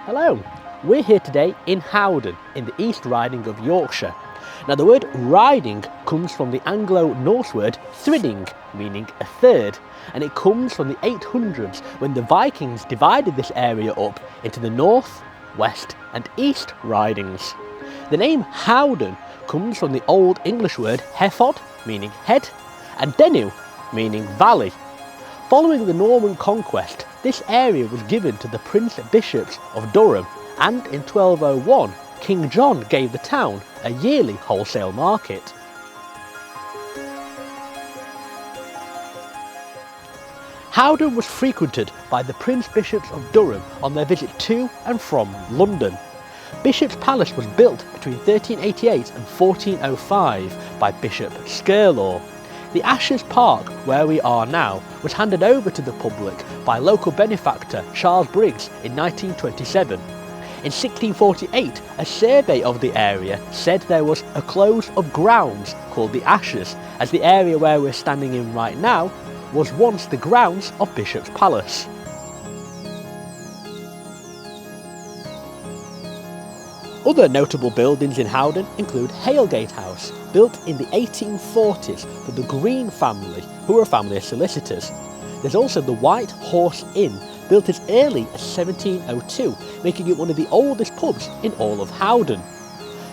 Hello, we're here today in Howden in the East Riding of Yorkshire. Now the word riding comes from the Anglo-Norse word thridding, meaning a third, and it comes from the 800s when the Vikings divided this area up into the north, west and east ridings. The name Howden comes from the Old English word hefod, meaning head, and denu, meaning valley. Following the Norman conquest, this area was given to the Prince Bishops of Durham, and in 1201, King John gave the town a yearly wholesale market. Howden was frequented by the Prince Bishops of Durham on their visit to and from London. Bishop's Palace was built between 1388 and 1405 by Bishop Skirlaw. The Ashes Park, where we are now, was handed over to the public by local benefactor Charles Briggs in 1927. In 1648, a survey of the area said there was a close of grounds called the Ashes, as the area where we're standing in right now was once the grounds of Bishop's Palace. Other notable buildings in Howden include Halegate House, built in the 1840s for the Green family, who were a family of solicitors. There's also the White Horse Inn, built as early as 1702, making it one of the oldest pubs in all of Howden.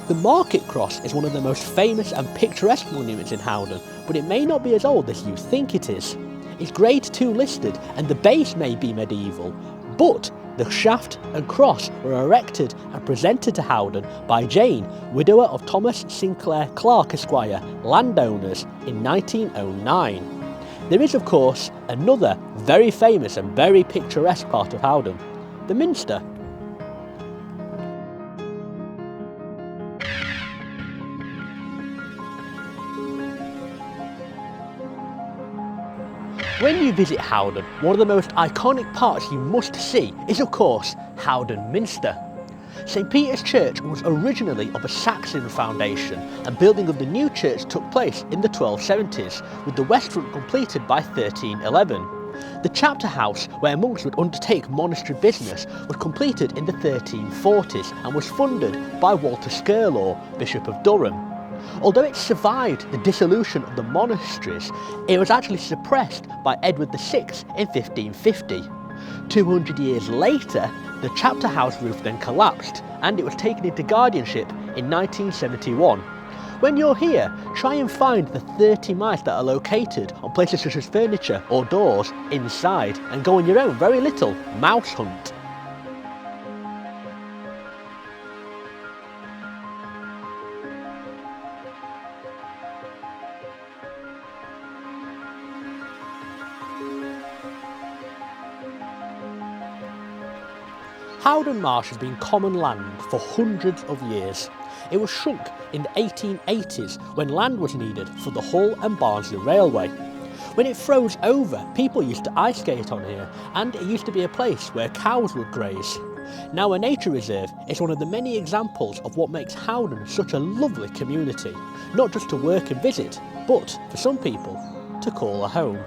The Market Cross is one of the most famous and picturesque monuments in Howden, but it may not be as old as you think it is. It's Grade 2 listed and the base may be medieval, but the shaft and cross were erected and presented to Howden by Jane, widower of Thomas Sinclair Clark Esquire, landowners, in 1909. There is of course another very famous and very picturesque part of Howden, the Minster. When you visit Howden, one of the most iconic parts you must see is of course Howden Minster. St Peter's Church was originally of a Saxon foundation, and building of the new church took place in the 1270s, with the west front completed by 1311. The chapter house, where monks would undertake monastery business, was completed in the 1340s and was funded by Walter Skirlaw, Bishop of Durham. Although it survived the dissolution of the monasteries, it was actually suppressed by Edward VI in 1550. 200 years later, the chapter house roof then collapsed and it was taken into guardianship in 1971. When you're here, try and find the 30 mice that are located on places such as furniture or doors inside and go on your own very little mouse hunt. Howden Marsh has been common land for hundreds of years. It was shrunk in the 1880s when land was needed for the Hull and Barnsley Railway. When it froze over, people used to ice skate on here, and it used to be a place where cows would graze. Now a nature reserve, it's one of the many examples of what makes Howden such a lovely community, not just to work and visit, but for some people to call a home.